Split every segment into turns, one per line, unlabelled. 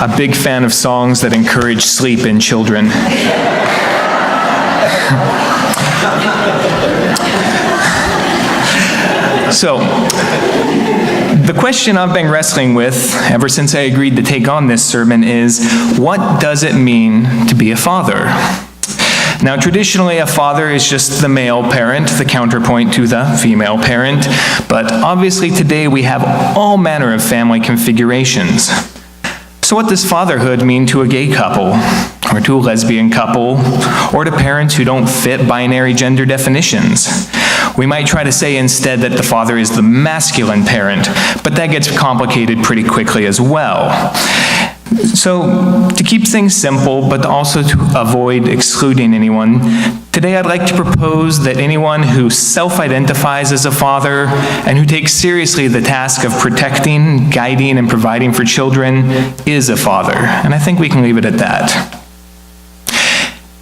a big fan of songs that encourage sleep in children. So, the question I've been wrestling with ever since I agreed to take on this sermon is, what does it mean to be a father? Now, traditionally, a father is just the male parent, the counterpoint to the female parent, but obviously today we have all manner of family configurations. So what does fatherhood mean to a gay couple, or to a lesbian couple, or to parents who don't fit binary gender definitions? We might try to say instead that the father is the masculine parent, but that gets complicated pretty quickly as well. So, to keep things simple, but also to avoid excluding anyone, today I'd like to propose that anyone who self-identifies as a father and who takes seriously the task of protecting, guiding, and providing for children is a father. And I think we can leave it at that.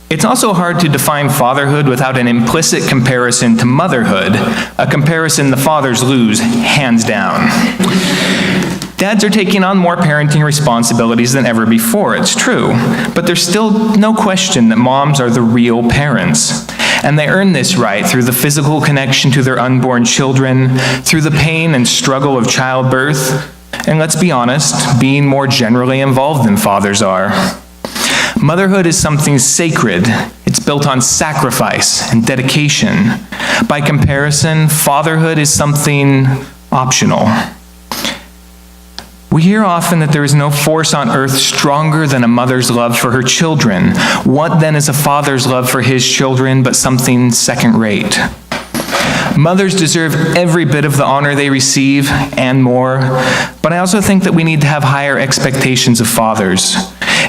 It's also hard to define fatherhood without an implicit comparison to motherhood, a comparison the fathers lose, hands down. Dads are taking on more parenting responsibilities than ever before, it's true, but there's still no question that moms are the real parents. And they earn this right through the physical connection to their unborn children, through the pain and struggle of childbirth, and let's be honest, being more generally involved than fathers are. Motherhood is something sacred. It's built on sacrifice and dedication. By comparison, fatherhood is something optional. We hear often that there is no force on earth stronger than a mother's love for her children. What then is a father's love for his children but something second-rate? Mothers deserve every bit of the honor they receive and more, but I also think that we need to have higher expectations of fathers.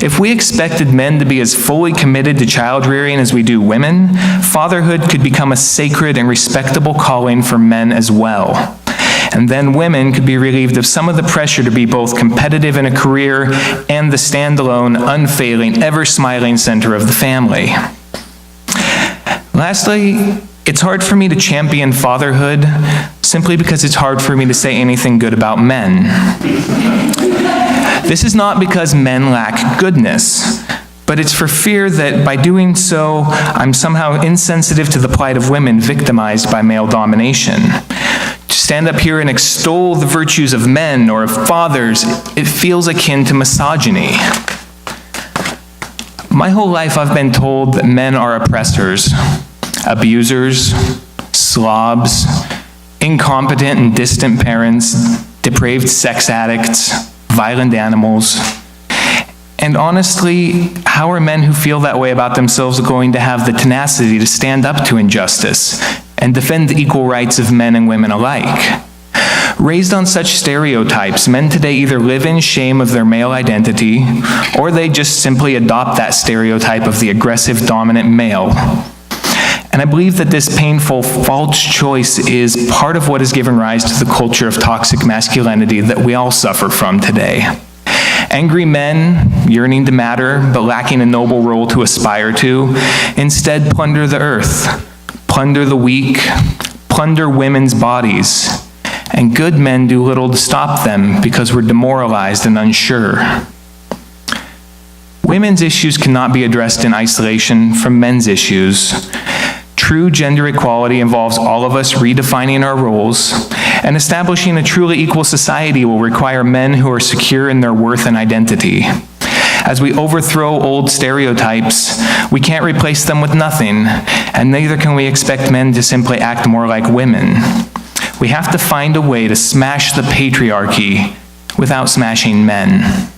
If we expected men to be as fully committed to child rearing as we do women, fatherhood could become a sacred and respectable calling for men as well. And then women could be relieved of some of the pressure to be both competitive in a career and the standalone, unfailing, ever-smiling center of the family. Lastly, it's hard for me to champion fatherhood simply because it's hard for me to say anything good about men. This is not because men lack goodness, but it's for fear that by doing so, I'm somehow insensitive to the plight of women victimized by male domination. To stand up here and extol the virtues of men or of fathers, it feels akin to misogyny. My whole life I've been told that men are oppressors, abusers, slobs, incompetent and distant parents, depraved sex addicts, violent animals. And honestly, how are men who feel that way about themselves going to have the tenacity to stand up to injustice and defend the equal rights of men and women alike? Raised on such stereotypes, men today either live in shame of their male identity, or they just simply adopt that stereotype of the aggressive, dominant male. And I believe that this painful, false choice is part of what has given rise to the culture of toxic masculinity that we all suffer from today. Angry men, yearning to matter, but lacking a noble role to aspire to, instead plunder the earth, plunder the weak, plunder women's bodies, and good men do little to stop them because we're demoralized and unsure. Women's issues cannot be addressed in isolation from men's issues. True gender equality involves all of us redefining our roles, and establishing a truly equal society will require men who are secure in their worth and identity. As we overthrow old stereotypes, we can't replace them with nothing, and neither can we expect men to simply act more like women. We have to find a way to smash the patriarchy without smashing men.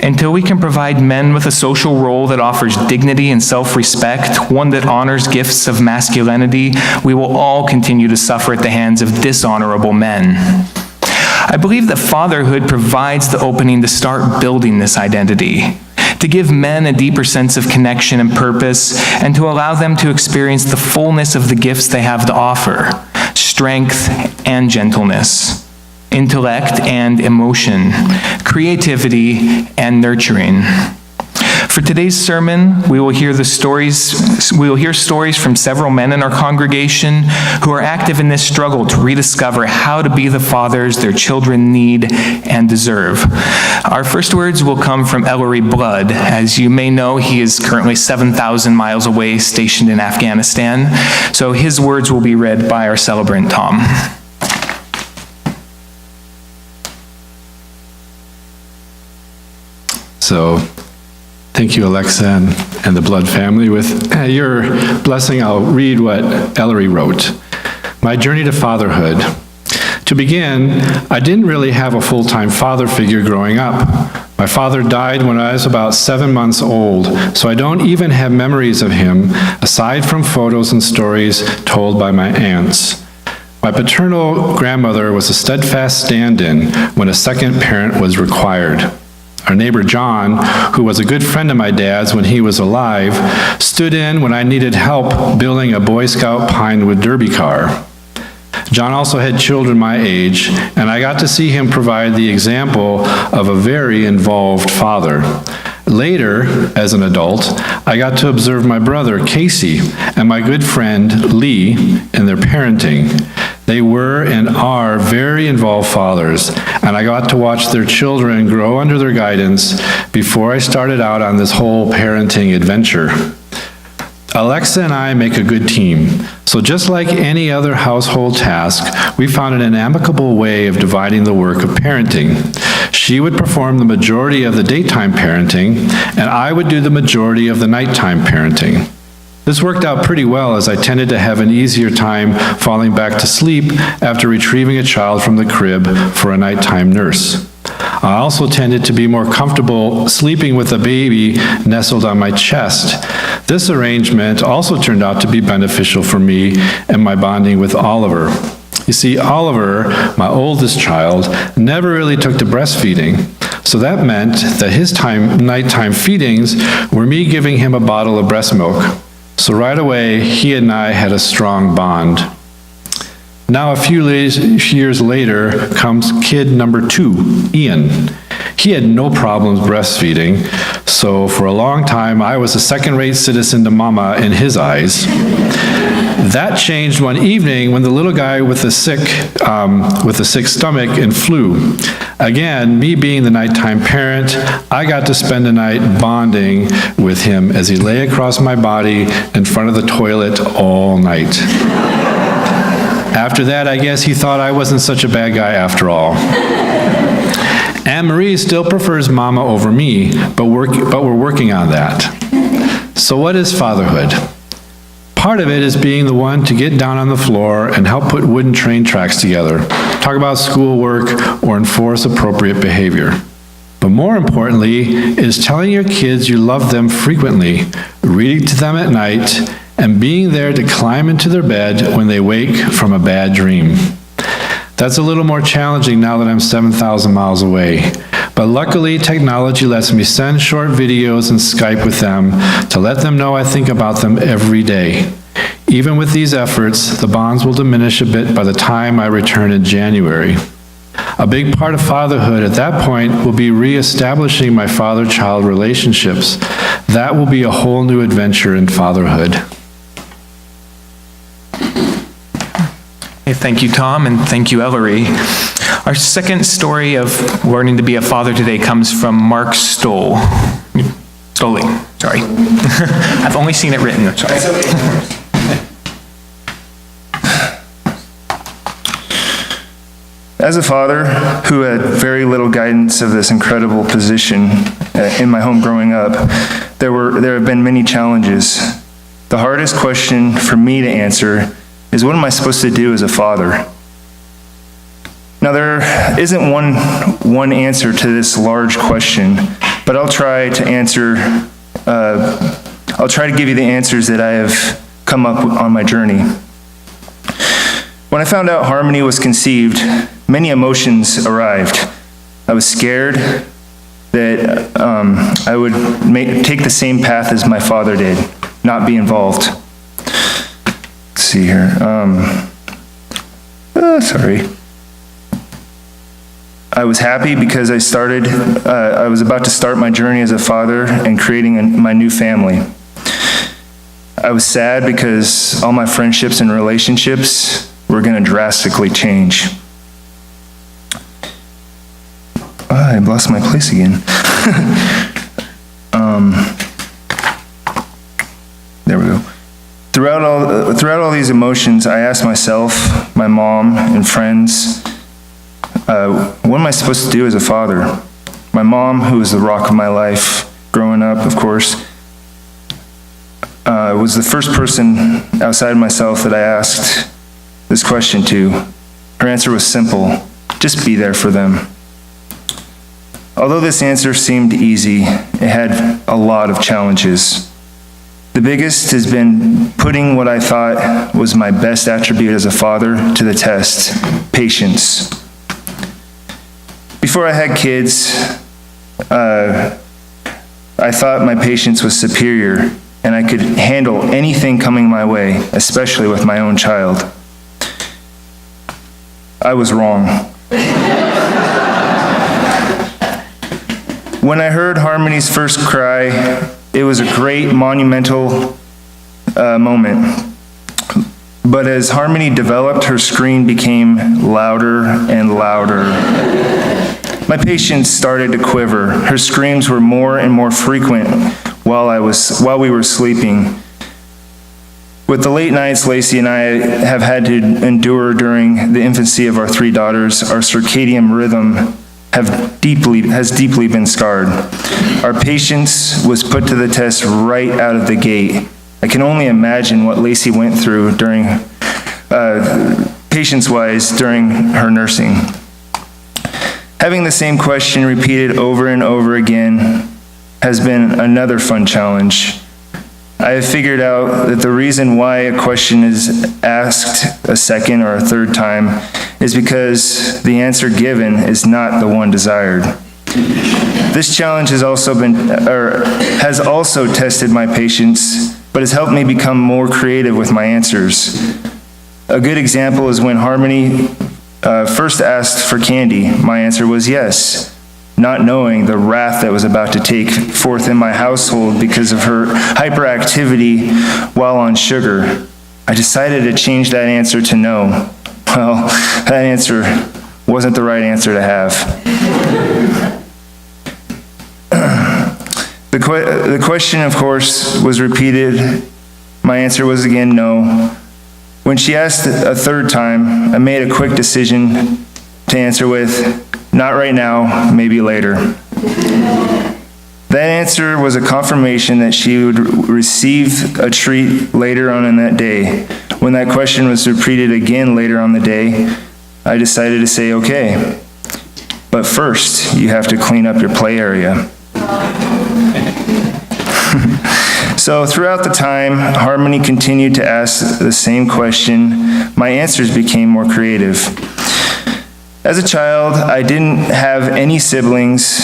Until we can provide men with a social role that offers dignity and self-respect, one that honors gifts of masculinity, we will all continue to suffer at the hands of dishonorable men. I believe that fatherhood provides the opening to start building this identity, to give men a deeper sense of connection and purpose, and to allow them to experience the fullness of the gifts they have to offer, strength and gentleness, intellect and emotion, creativity and nurturing. For today's sermon, we will hear stories from several men in our congregation who are active in this struggle to rediscover how to be the fathers their children need and deserve. Our first words will come from Ellery Blood. As you may know, he is currently 7,000 miles away, stationed in Afghanistan. So his words will be read by our celebrant, Tom.
So, thank you, Alexa, and the Blood family. With your blessing, I'll read what Ellery wrote. My journey to fatherhood. To begin, I didn't really have a full-time father figure growing up. My father died when I was about 7 months old, so I don't even have memories of him, aside from photos and stories told by my aunts. My paternal grandmother was a steadfast stand-in when a second parent was required. Our neighbor John, who was a good friend of my dad's when he was alive, stood in when I needed help building a Boy Scout Pinewood Derby car. John also had children my age, and I got to see him provide the example of a very involved father. Later, as an adult, I got to observe my brother, Casey, and my good friend, Lee, in their parenting. They were and are very involved fathers, and I got to watch their children grow under their guidance before I started out on this whole parenting adventure. Alexa and I make a good team, so just like any other household task, we found an amicable way of dividing the work of parenting. She would perform the majority of the daytime parenting, and I would do the majority of the nighttime parenting. This worked out pretty well, as I tended to have an easier time falling back to sleep after retrieving a child from the crib for a nighttime nurse. I also tended to be more comfortable sleeping with a baby nestled on my chest. This arrangement also turned out to be beneficial for me and my bonding with Oliver. You see, Oliver, my oldest child, never really took to breastfeeding, so that meant that his nighttime feedings were me giving him a bottle of breast milk. So right away, he and I had a strong bond. Now, a few years later comes kid number 2, Ian. He had no problems breastfeeding, so for a long time, I was a second-rate citizen to Mama in his eyes. That changed one evening when the little guy with the sick stomach and flu. Again, me being the nighttime parent, I got to spend the night bonding with him as he lay across my body in front of the toilet all night. After that, I guess he thought I wasn't such a bad guy after all. Anne-Marie still prefers Mama over me, but we're working on that. So what is fatherhood? Part of it is being the one to get down on the floor and help put wooden train tracks together, talk about schoolwork, or enforce appropriate behavior. But more importantly, is telling your kids you love them frequently, reading to them at night, and being there to climb into their bed when they wake from a bad dream. That's a little more challenging now that I'm 7,000 miles away. But luckily, technology lets me send short videos and Skype with them to let them know I think about them every day. Even with these efforts, the bonds will diminish a bit by the time I return in January. A big part of fatherhood at that point will be reestablishing my father-child relationships. That will be a whole new adventure in fatherhood.
Thank you, Tom, and thank you, Ellery. Our second story of learning to be a father today comes from Mark Stolle. Sorry. I've only seen it written. Sorry.
As a father who had very little guidance of this incredible position in my home growing up, there have been many challenges. The hardest question for me to answer is, what am I supposed to do as a father? Now, there isn't one answer to this large question, but I'll try to give you the answers that I have come up with on my journey. When I found out Harmony was conceived, many emotions arrived. I was scared that I would take the same path as my father did, not be involved. Let's see here. Sorry. I was happy because I was about to start my journey as a father and creating my new family. I was sad because all my friendships and relationships were going to drastically change. I lost my place again. There we go. Throughout all these emotions, I asked myself, my mom, and friends, what am I supposed to do as a father? My mom, who was the rock of my life growing up, of course, was the first person outside myself that I asked this question to. Her answer was simple: just be there for them. Although this answer seemed easy, it had a lot of challenges. The biggest has been putting what I thought was my best attribute as a father to the test: patience. Before I had kids, I thought my patience was superior and I could handle anything coming my way, especially with my own child. I was wrong. When I heard Harmony's first cry, it was a great, monumental moment. But as Harmony developed, her scream became louder and louder. My patience started to quiver. Her screams were more and more frequent while we were sleeping. With the late nights Lacey and I have had to endure during the infancy of our 3 daughters, our circadian rhythm has deeply been scarred. Our patience was put to the test right out of the gate. I can only imagine what Lacey went through patience-wise during her nursing. Having the same question repeated over and over again has been another fun challenge. I have figured out that the reason why a question is asked a second or a third time is because the answer given is not the one desired. This challenge has also tested my patience, but has helped me become more creative with my answers. A good example is when Harmony first asked for candy. My answer was yes, not knowing the wrath that was about to take forth in my household because of her hyperactivity while on sugar. I decided to change that answer to no. Well, that answer wasn't the right answer to have. The question, of course, was repeated. My answer was again no. When she asked a third time, I made a quick decision to answer with, not right now, maybe later. That answer was a confirmation that she would receive a treat later on in that day. When that question was repeated again later on the day, I decided to say, okay, but first you have to clean up your play area. So throughout the time, Harmony continued to ask the same question. My answers became more creative. As a child, I didn't have any siblings,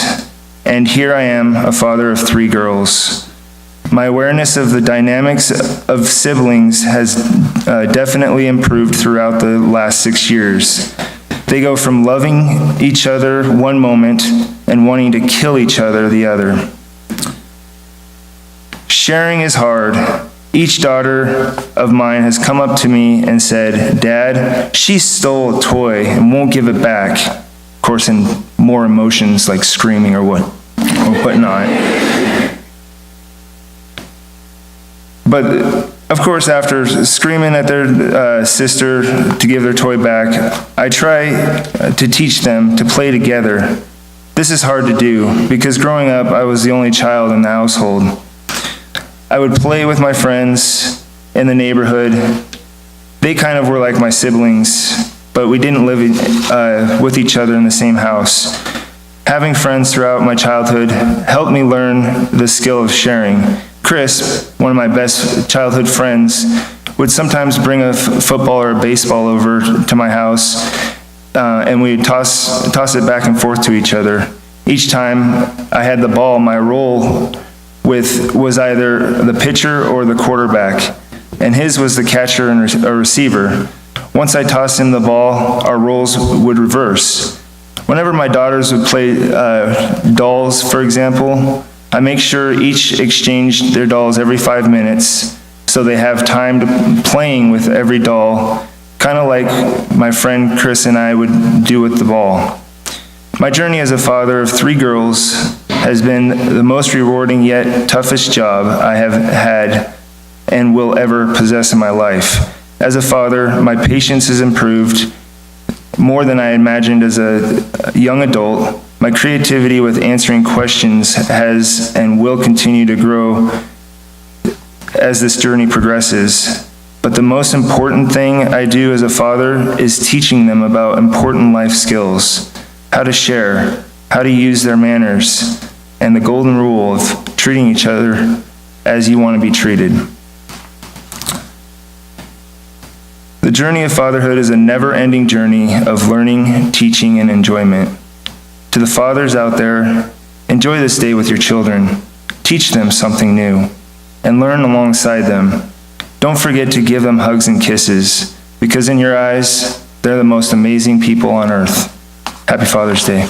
and here I am, a father of 3 girls. My awareness of the dynamics of siblings has definitely improved throughout the last 6 years. They go from loving each other one moment and wanting to kill each other the other. Sharing is hard. Each daughter of mine has come up to me and said, "Dad, she stole a toy and won't give it back." Of course, in more emotions like screaming or whatnot. But of course, after screaming at their sister to give their toy back, I try to teach them to play together. This is hard to do because growing up, I was the only child in the household. I would play with my friends in the neighborhood. They kind of were like my siblings, but we didn't live with each other in the same house. Having friends throughout my childhood helped me learn the skill of sharing. Chris, one of my best childhood friends, would sometimes bring a football or a baseball over to my house, and we'd toss it back and forth to each other. Each time I had the ball, my role was either the pitcher or the quarterback, and his was the catcher and a receiver. Once I tossed him the ball, our roles would reverse. Whenever my daughters would play dolls, for example, I make sure each exchange their dolls every 5 minutes so they have time to playing with every doll, kind of like my friend Chris and I would do with the ball. My journey as a father of 3 girls has been the most rewarding yet toughest job I have had and will ever possess in my life. As a father, my patience has improved more than I imagined as a young adult. My creativity with answering questions has and will continue to grow as this journey progresses. But the most important thing I do as a father is teaching them about important life skills, how to share, how to use their manners, and the golden rule of treating each other as you want to be treated. The journey of fatherhood is a never-ending journey of learning, teaching, and enjoyment. To the fathers out there, enjoy this day with your children. Teach them something new, and learn alongside them. Don't forget to give them hugs and kisses, because in your eyes, they're the most amazing people on earth. Happy Father's Day.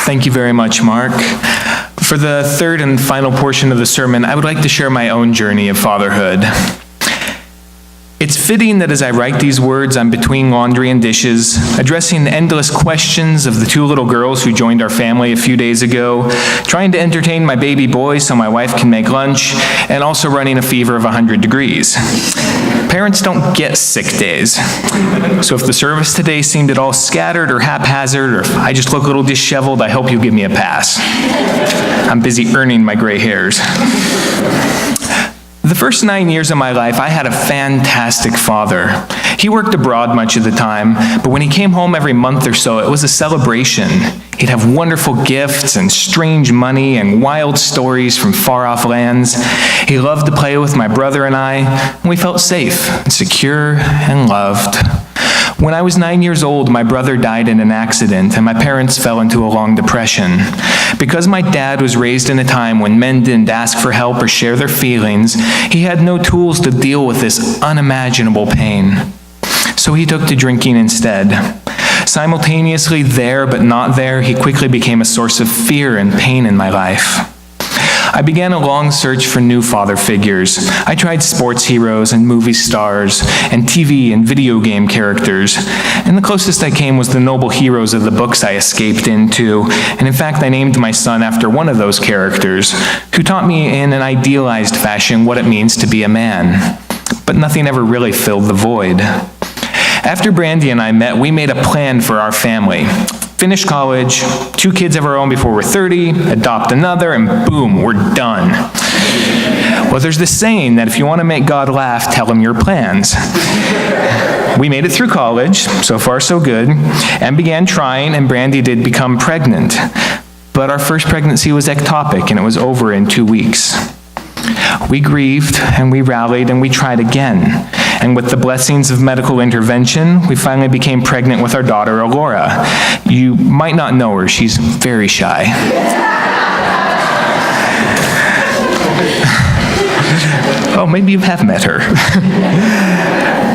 Thank you very much, Mark. For the third and final portion of the sermon, I would like to share my own journey of fatherhood. It's fitting that as I write these words, I'm between laundry and dishes, addressing the endless questions of the 2 little girls who joined our family a few days ago, trying to entertain my baby boy so my wife can make lunch, and also running a fever of 100 degrees. Parents don't get sick days. So if the service today seemed at all scattered or haphazard, or if I just look a little disheveled, I hope you'll give me a pass. I'm busy earning my gray hairs. The first 9 years of my life, I had a fantastic father. He worked abroad much of the time, but when he came home every month or so, it was a celebration. He'd have wonderful gifts and strange money and wild stories from far-off lands. He loved to play with my brother and I, and we felt safe and secure and loved. When I was 9 years old, my brother died in an accident, and my parents fell into a long depression. Because my dad was raised in a time when men didn't ask for help or share their feelings, he had no tools to deal with this unimaginable pain. So he took to drinking instead. Simultaneously there but not there, he quickly became a source of fear and pain in my life. I began a long search for new father figures. I tried sports heroes and movie stars and TV and video game characters, and the closest I came was the noble heroes of the books I escaped into, and in fact I named my son after one of those characters, who taught me in an idealized fashion what it means to be a man. But nothing ever really filled the void. After Brandy and I met, we made a plan for our family. Finish college, 2 kids of our own before we're 30, adopt another, and boom, we're done. Well, there's this saying that if you want to make God laugh, tell him your plans. We made it through college, so far so good, and began trying, and Brandy did become pregnant. But our first pregnancy was ectopic, and it was over in 2 weeks. We grieved, and we rallied, and we tried again. And with the blessings of medical intervention, we finally became pregnant with our daughter, Alora. You might not know her. She's very shy. Oh, maybe you have met her.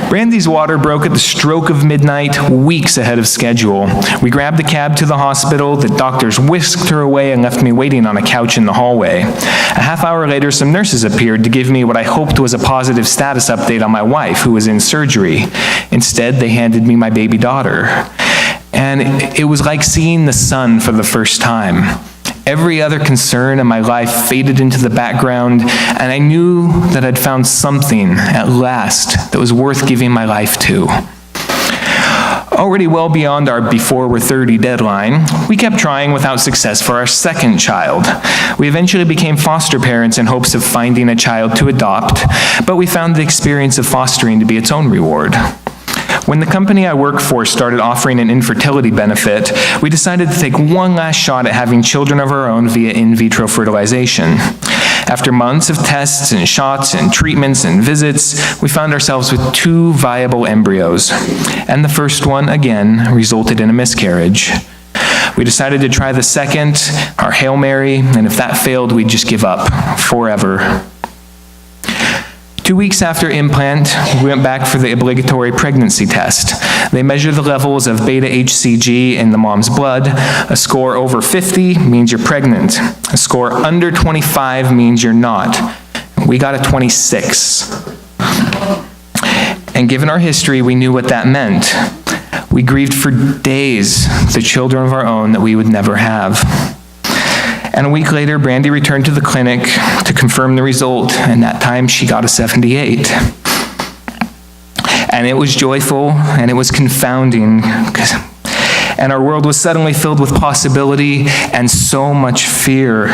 Brandy's water broke at the stroke of midnight, weeks ahead of schedule. We grabbed a cab to the hospital, the doctors whisked her away and left me waiting on a couch in the hallway. A half hour later, some nurses appeared to give me what I hoped was a positive status update on my wife, who was in surgery. Instead, they handed me my baby daughter. And it was like seeing the sun for the first time. Every other concern in my life faded into the background, and I knew that I'd found something at last that was worth giving my life to. Already well beyond our before we're 30 deadline, we kept trying without success for our second child. We eventually became foster parents in hopes of finding a child to adopt, but we found the experience of fostering to be its own reward. When the company I work for started offering an infertility benefit, we decided to take one last shot at having children of our own via in vitro fertilization. After months of tests and shots and treatments and visits, we found ourselves with 2 viable embryos, and the first one, again, resulted in a miscarriage. We decided to try the second, our Hail Mary, and if that failed, we'd just give up forever. 2 weeks after implant, we went back for the obligatory pregnancy test. They measure the levels of beta-HCG in the mom's blood. A score over 50 means you're pregnant. A score under 25 means you're not. We got a 26. And given our history, we knew what that meant. We grieved for days the children of our own that we would never have. And a week later, Brandy returned to the clinic to confirm the result, and that time she got a 78. And it was joyful, and it was confounding, and our world was suddenly filled with possibility and so much fear.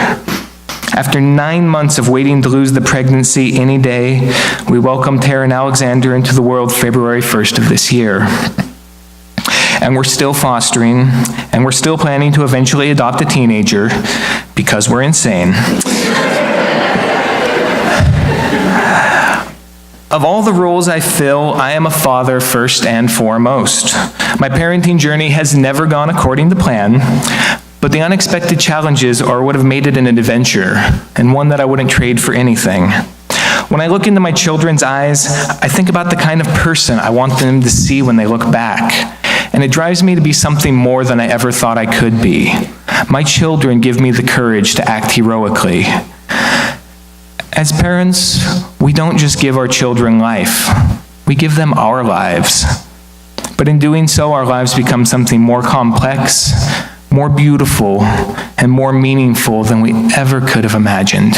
After 9 months of waiting to lose the pregnancy any day, we welcomed Tara and Alexander into the world February 1st of this year. And we're still fostering, and we're still planning to eventually adopt a teenager, because we're insane. Of all the roles I fill, I am a father first and foremost. My parenting journey has never gone according to plan, but the unexpected challenges are what have made it an adventure, and one that I wouldn't trade for anything. When I look into my children's eyes, I think about the kind of person I want them to see when they look back. And it drives me to be something more than I ever thought I could be. My children give me the courage to act heroically. As parents, we don't just give our children life, we give them our lives. But in doing so, our lives become something more complex, more beautiful, and more meaningful than we ever could have imagined.